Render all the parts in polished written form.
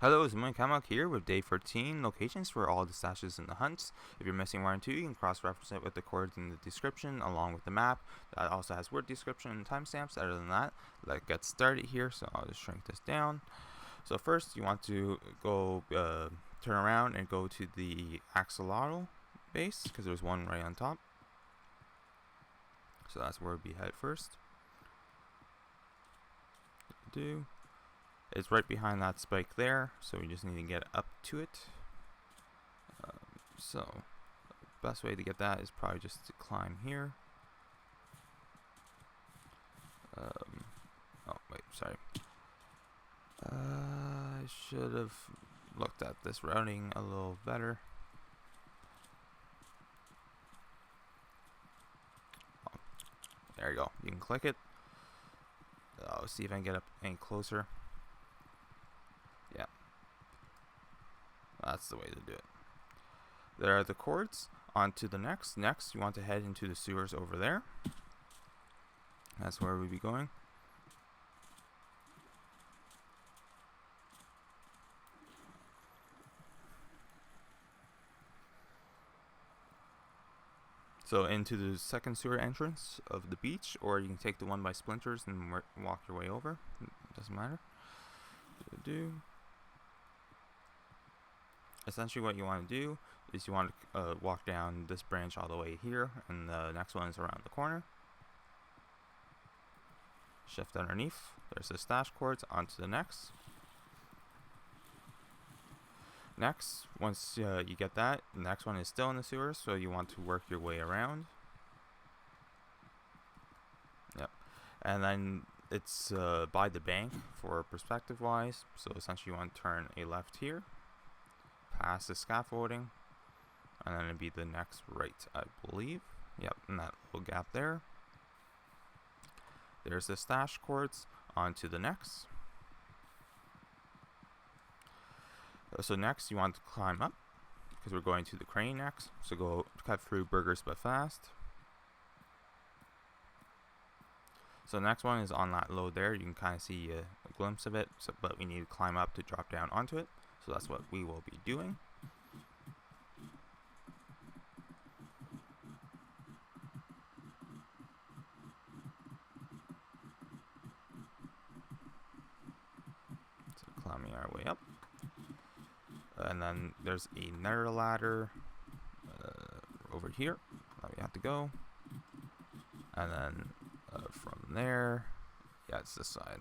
Hello, it's McCamock here with day 13 locations for all the stashes in the hunts. If you're missing 1 and 2, you can cross-reference it with the codes in the description along with the map. That also has word description and timestamps. Other than that, let's get started here. So I'll just shrink this down. So first, you want to go turn around and go to the axolotl base because there's one right on top. So that's where we'll be headed first. It's right behind that spike there, so we just need to get up to it. So the best way to get that is probably just to climb here. Oh wait, sorry. I should have looked at this routing a little better. Oh, there you go. You can click it. I'll see if I can get up any closer. Yeah, that's the way to do it. There are the cords. On to the next. Next, you want to head into the sewers over there. That's where we'll be going. So into the second sewer entrance of the beach, or you can take the one by splinters and walk your way over. It doesn't matter. Essentially what you want to do is you want to walk down this branch all the way here, and the next one is around the corner. Shift underneath. There's the stash cords. Onto the next. Next, once you get that, the next one is still in the sewers, so you want to work your way around. Yep. And then it's by the bank for perspective wise, so essentially you want to turn a left here, past the scaffolding, and then it'd be the next right, I believe. Yep, and that little gap there. There's the stash cords. Onto the next. So next you want to climb up, because we're going to the crane next. So go cut through burgers but fast. So the next one is on that load there. You can kind of see a glimpse of it, but we need to climb up to drop down onto it. So that's what we will be doing. So climbing our way up. And then there's another ladder over here that we have to go. And then from there, yeah, it's this side.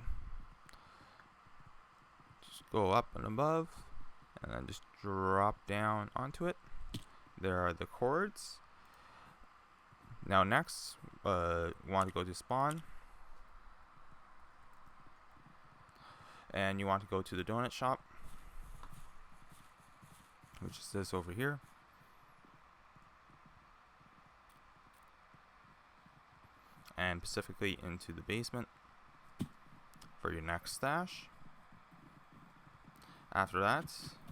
Just go up and above, and then just drop down onto it. There are the cords. Now next, we want to go to spawn. And you want to go to the donut shop, which is this over here. And specifically into the basement for your next stash. After that,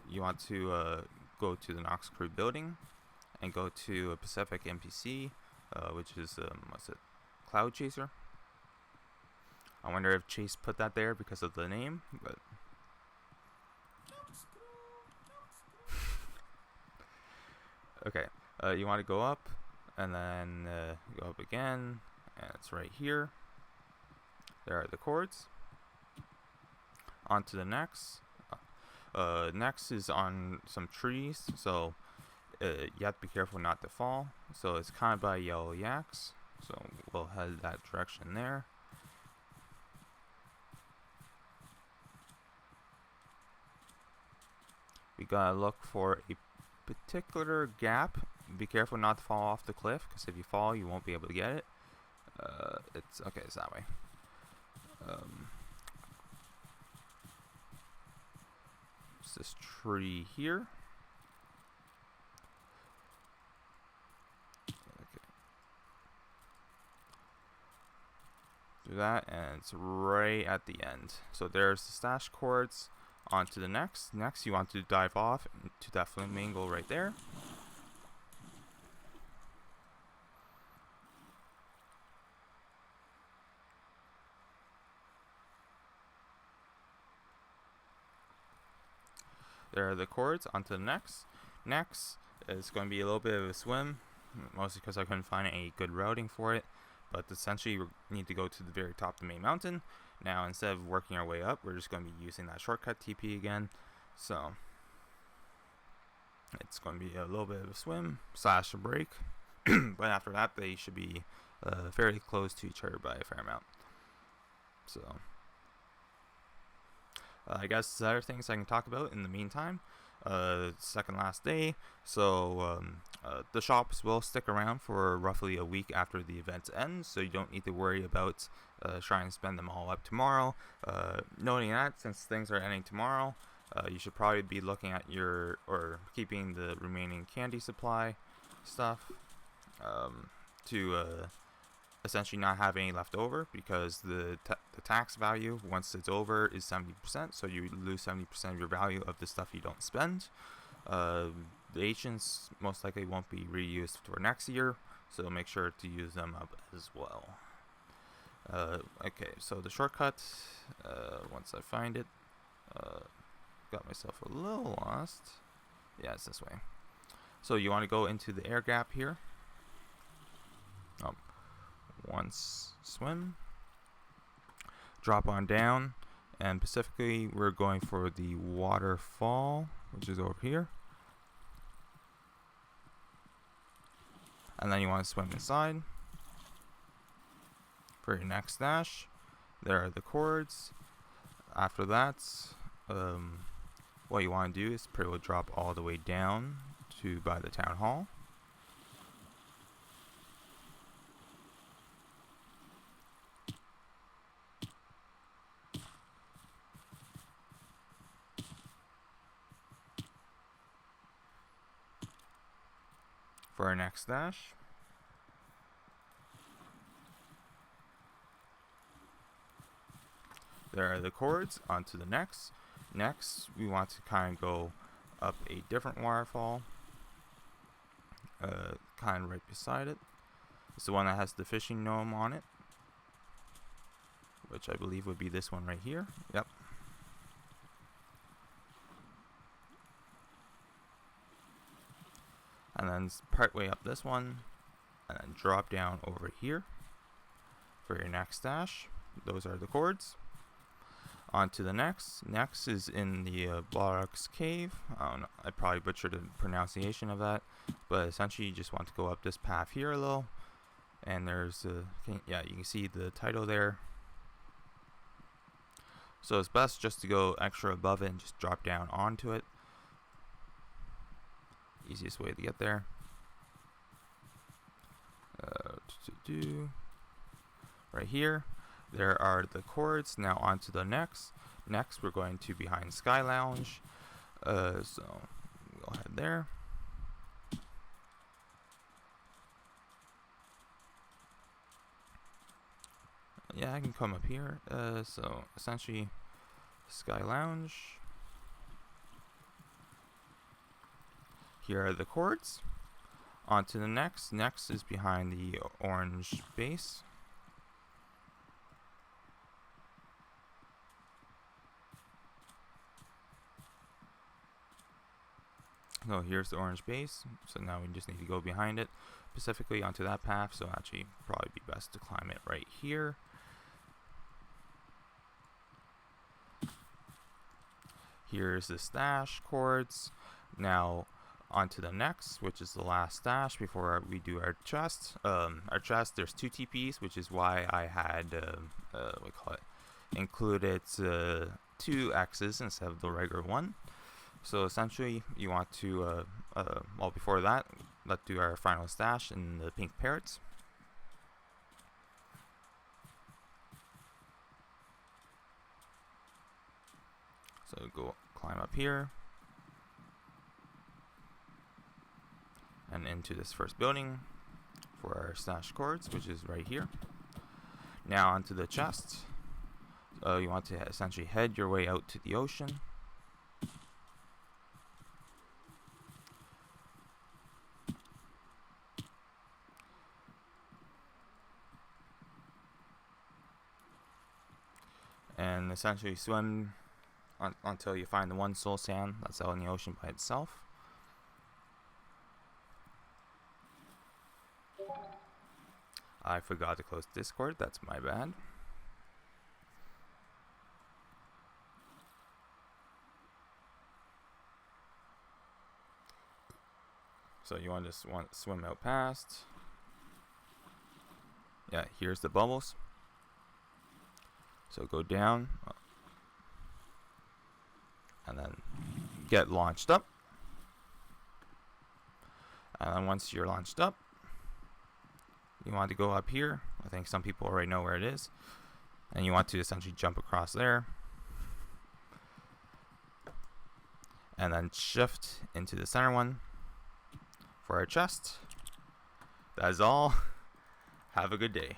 you want to go to the Noxcrew building and go to a Pacific MCC, which is what's it? Cloud Chaser. I wonder if Chase put that there because of the name, but okay. You want to go up, and then go up again, and it's right here. There are the cords. On to the next. Next is on some trees, so you have to be careful not to fall. So it's kind of by yellow yaks, so we'll head that direction there. We gotta look for a particular gap. Be careful not to fall off the cliff, because if you fall, you won't be able to get it. It's okay. It's that way. It's this tree here. Okay. Do that, and it's right at the end. So there's the stash cords. On to the next. Next, you want to dive off to that flamingo right there. There are the cords. Onto the next. Next is going to be a little bit of a swim, mostly because I couldn't find any good routing for it. But essentially, we need to go to the very top of the main mountain. Now, instead of working our way up, we're just going to be using that shortcut TP again. So it's going to be a little bit of a swim / a break. But after that, they should be fairly close to each other by a fair amount. So I guess the other things I can talk about in the meantime. Second last day, so the shops will stick around for roughly a week after the event ends, so you don't need to worry about trying to spend them all up tomorrow. Noting that, since things are ending tomorrow, you should probably be looking at keeping the remaining candy supply stuff to essentially not have any left over, because the tax value once it's over is 70%, so you lose 70% of your value of the stuff you don't spend. The agents most likely won't be reused for next year, so make sure to use them up as well. Okay, so the shortcut, once I find it, got myself a little lost. Yeah, it's this way. So you want to go into the air gap here. Once swim, drop on down, and specifically we're going for the waterfall, which is over here. And then you want to swim inside for your next stash. There are the cords. After that, what you want to do is pretty well drop all the way down to by the town hall. For our next stash, there are the cords. Onto the next. Next, we want to kind of go up a different waterfall, kind of right beside it. It's the one that has the fishing gnome on it, which I believe would be this one right here. Yep. And then part way up this one, and then drop down over here for your next stash. Those are the cords. On to the next. Next is in the blockax cave. I probably butchered the pronunciation of that, but essentially you just want to go up this path here a little, and there's yeah, you can see the title there. So it's best just to go extra above it and just drop down onto it. Easiest way to get there. Right here, there are the cords. Now onto the next. Next, we're going to behind Sky Lounge. So go ahead there. Yeah, I can come up here. So essentially, Sky Lounge. Here are the cords. On to the next. Next is behind the orange base. So here's the orange base. So now we just need to go behind it, specifically onto that path. So actually, probably be best to climb it right here. Here's the stash cords. Now onto the next, which is the last stash before we do our chest. Our chest, there's 2 TPs, which is why I had included 2 X's instead of the regular one. So essentially, you want to well, before that, let's do our final stash in the pink parrots. So go climb up here and into this first building for our stash cords, which is right here. Now onto the chest. You want to essentially head your way out to the ocean. And essentially swim until you find the one soul sand that's out in the ocean by itself. I forgot to close Discord, that's my bad. So you want to swim out past. Yeah, here's the bubbles. So go down. And then get launched up. And then once you're launched up, you want to go up here. I think some people already know where it is. And you want to essentially jump across there. And then shift into the center one for our chest. That is all. Have a good day.